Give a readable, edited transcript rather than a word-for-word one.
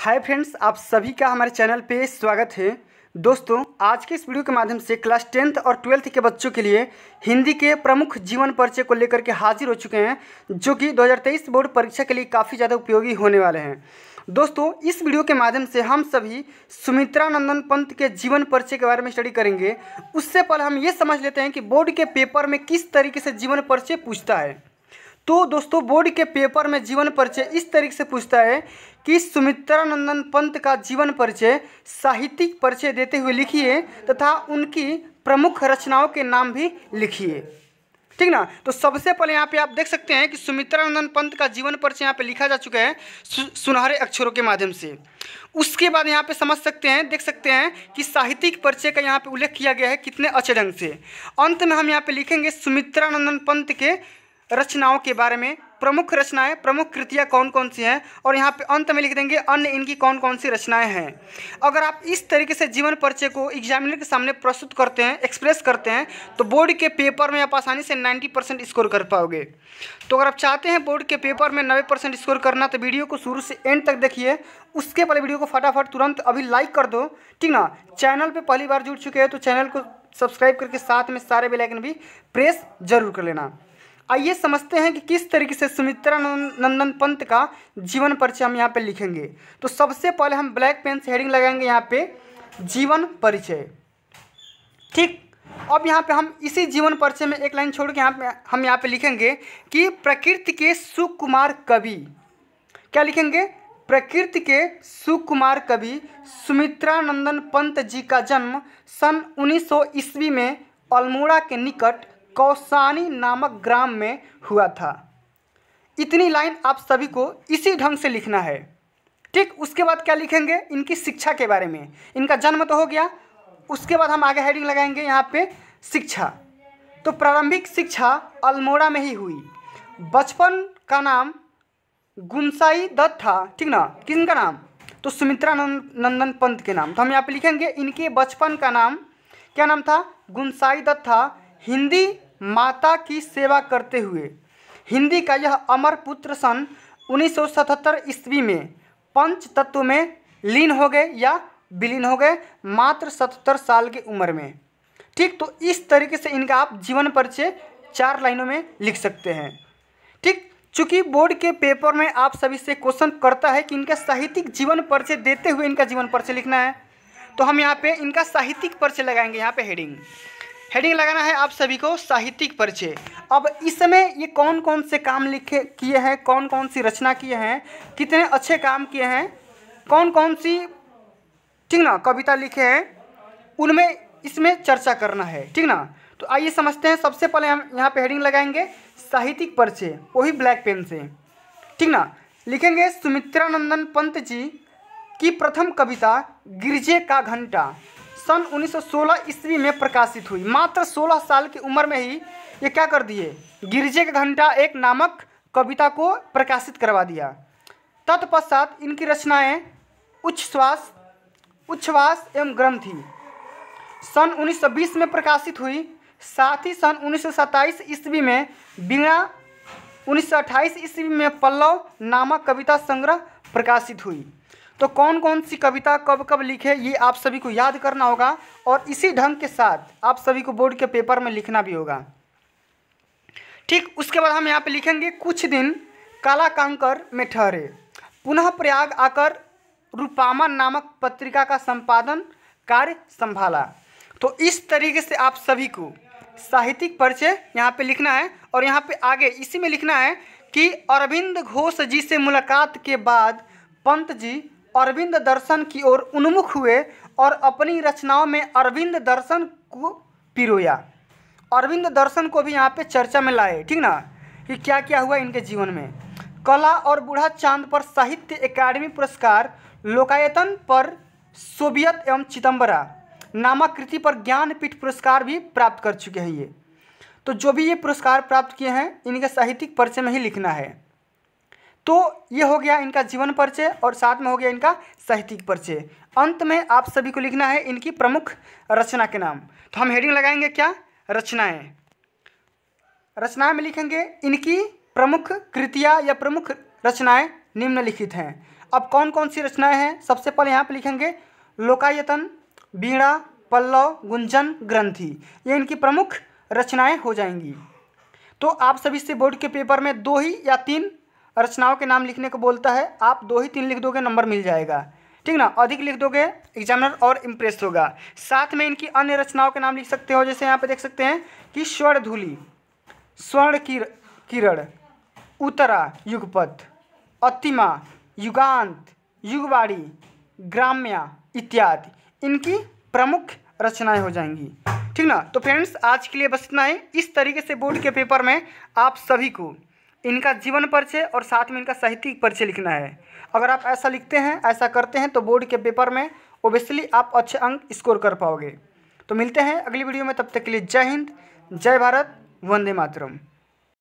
Hi friends, आप सभी का हमारे चैनल पे स्वागत है। दोस्तों, आज के इस वीडियो के माध्यम से क्लास 10th और 12th के बच्चों के लिए हिंदी के प्रमुख जीवन परिचय को लेकर के हाजिर हो चुके हैं, जो कि 2023 बोर्ड परीक्षा के लिए काफ़ी ज़्यादा उपयोगी होने वाले हैं। दोस्तों, इस वीडियो के माध्यम से हम सभी सुमित्रा नंदन पंत के जीवन परिचय के बारे में स्टडी करेंगे। उससे पहले हम ये समझ लेते हैं कि बोर्ड के पेपर में किस तरीके से जीवन परिचय पूछता है। तो दोस्तों, बोर्ड के पेपर में जीवन परिचय इस तरीके से पूछता है कि सुमित्रा नंदन पंत का जीवन परिचय साहित्यिक परिचय देते हुए लिखिए तथा उनकी प्रमुख रचनाओं के नाम भी लिखिए। ठीक ना। तो सबसे पहले यहाँ पे आप देख सकते हैं कि सुमित्रा नंदन पंत का जीवन परिचय यहाँ पे लिखा जा चुका है सुनहरे अक्षरों के माध्यम से। उसके बाद यहाँ पे समझ सकते हैं, देख सकते हैं कि साहित्यिक परिचय का यहाँ पे उल्लेख किया गया है कितने अच्छे ढंग से। अंत में हम यहाँ पे लिखेंगे सुमित्रा नंदन पंत के रचनाओं के बारे में, प्रमुख रचनाएं, प्रमुख कृतियाँ कौन कौन सी हैं, और यहाँ पे अंत में लिख देंगे अन्य इनकी कौन कौन सी रचनाएं हैं। अगर आप इस तरीके से जीवन परिचय को एग्जामिनर के सामने प्रस्तुत करते हैं, एक्सप्रेस करते हैं, तो बोर्ड के पेपर में आप आसानी से 90% स्कोर कर पाओगे। तो अगर आप चाहते हैं बोर्ड के पेपर में 90% स्कोर करना, तो वीडियो को शुरू से एंड तक देखिए। उसके पहले वीडियो को फटाफट तुरंत अभी लाइक कर दो, ठीक ना। चैनल पर पहली बार जुड़ चुके हैं तो चैनल को सब्सक्राइब करके साथ में सारे बेल आइकन भी प्रेस जरूर कर लेना। आइए समझते हैं कि किस तरीके से सुमित्रा नंदन पंत का जीवन परिचय हम यहाँ पे लिखेंगे। तो सबसे पहले हम ब्लैक पेन से हेडिंग लगाएंगे यहाँ पे जीवन परिचय। ठीक, अब यहाँ पे हम इसी जीवन परिचय में एक लाइन छोड़ के हम यहाँ पे लिखेंगे कि प्रकृति के सुकुमार कवि। क्या लिखेंगे? प्रकृति के सुकुमार कवि सुमित्रा नंदन पंत जी का जन्म सन 1900 ईस्वी में अल्मोड़ा के निकट कौसानी नामक ग्राम में हुआ था। इतनी लाइन आप सभी को इसी ढंग से लिखना है। ठीक, उसके बाद क्या लिखेंगे? इनकी शिक्षा के बारे में। इनका जन्म तो हो गया, उसके बाद हम आगे हेडिंग लगाएंगे यहाँ पे शिक्षा। तो प्रारंभिक शिक्षा अल्मोड़ा में ही हुई। बचपन का नाम गुंसाई दत्त था, ठीक ना। किनका नाम? तो सुमित्रा नंदन पंत के नाम। तो हम यहाँ पे लिखेंगे इनके बचपन का नाम क्या नाम था? गुंसाई दत्त था। हिंदी माता की सेवा करते हुए हिंदी का यह अमर पुत्र सन 1977 ईस्वी में पंच तत्व में लीन हो गए या विलीन हो गए, मात्र 77 साल की उम्र में। ठीक, तो इस तरीके से इनका आप जीवन परिचय 4 लाइनों में लिख सकते हैं। ठीक, चूँकि बोर्ड के पेपर में आप सभी से क्वेश्चन करता है कि इनका साहित्यिक जीवन परिचय देते हुए इनका जीवन परिचय लिखना है, तो हम यहाँ पे इनका साहित्यिक परिचय लगाएंगे। यहाँ पे हेडिंग लगाना है आप सभी को साहित्यिक परिचय। अब इसमें ये कौन कौन से काम किए हैं, कौन कौन सी रचना किए हैं, कितने अच्छे काम किए हैं, कौन कौन सी, ठीक ना, कविता लिखे हैं, उनमें इसमें चर्चा करना है, ठीक ना। तो आइए समझते हैं। सबसे पहले हम यहाँ पे हेडिंग लगाएंगे साहित्यिक परिचय, वही ब्लैक पेन से, ठीक ना। लिखेंगे सुमित्रा नंदन पंत जी की प्रथम कविता गिरजे का घंटा सन 1916 ईस्वी में प्रकाशित हुई। मात्र 16 साल की उम्र में ही ये क्या कर दिए? गिरजे का घंटा एक नामक कविता को प्रकाशित करवा दिया। तत्पश्चात इनकी रचनाएं उच्छ्वास एवं ग्रंथि सन 1920 में प्रकाशित हुई। साथ ही सन 1927 ईस्वी में वीणा, 1928 ईस्वी में पल्लव नामक कविता संग्रह प्रकाशित हुई। तो कौन कौन सी कविता कब कब लिखे, ये आप सभी को याद करना होगा, और इसी ढंग के साथ आप सभी को बोर्ड के पेपर में लिखना भी होगा। ठीक, उसके बाद हम यहाँ पे लिखेंगे कुछ दिन कालाकांकर में ठहरे, पुनः प्रयाग आकर रूपामा नामक पत्रिका का संपादन कार्य संभाला। तो इस तरीके से आप सभी को साहित्यिक परिचय यहाँ पे लिखना है, और यहाँ पे आगे इसी में लिखना है कि अरविंद घोष जी से मुलाकात के बाद पंत जी अरविंद दर्शन की ओर उन्मुख हुए और अपनी रचनाओं में अरविंद दर्शन को पिरोया। अरविंद दर्शन को भी यहाँ पे चर्चा में लाए, ठीक ना, कि क्या क्या हुआ इनके जीवन में। कला और बूढ़ा चांद पर साहित्य अकादमी पुरस्कार, लोकायतन पर सोवियत एवं चिदम्बरा नामक कृति पर ज्ञानपीठ पुरस्कार भी प्राप्त कर चुके हैं ये। तो जो भी ये पुरस्कार प्राप्त किए हैं, इनके साहित्यिक परिचय में ही लिखना है। तो ये हो गया इनका जीवन परिचय, और साथ में हो गया इनका साहित्यिक परिचय। अंत में आप सभी को लिखना है इनकी प्रमुख रचना के नाम। तो हम हेडिंग लगाएंगे क्या? रचनाएं। रचनाएं में लिखेंगे इनकी प्रमुख कृतियाँ या प्रमुख रचनाएं निम्नलिखित हैं। अब कौन कौन सी रचनाएं हैं, सबसे पहले यहाँ पे लिखेंगे लोकायतन, वीणा, पल्लव, गुंजन, ग्रंथि, ये इनकी प्रमुख रचनाएं हो जाएंगी। तो आप सभी से बोर्ड के पेपर में 2 ही या 3 रचनाओं के नाम लिखने को बोलता है, आप 2 ही 3 लिख दोगे, नंबर मिल जाएगा, ठीक ना। अधिक लिख दोगे एग्जामिनर और इम्प्रेस होगा। साथ में इनकी अन्य रचनाओं के नाम लिख सकते हो, जैसे यहाँ पे देख सकते हैं कि स्वर्णधूलि, स्वर्ण किरण, उत्तरा, युगपथ, अतिमा, युगांत, युगवाणी, ग्राम्या इत्यादि इनकी प्रमुख रचनाएं हो जाएंगी, ठीक ना। तो फ्रेंड्स आज के लिए बस इतना ही। इस तरीके से बोर्ड के पेपर में आप सभी को इनका जीवन परिचय और साथ में इनका साहित्यिक परिचय लिखना है। अगर आप ऐसा लिखते हैं, ऐसा करते हैं तो बोर्ड के पेपर में ओबियसली आप अच्छे अंक स्कोर कर पाओगे। तो मिलते हैं अगली वीडियो में, तब तक के लिए जय हिंद, जय भारत, वंदे मातरम।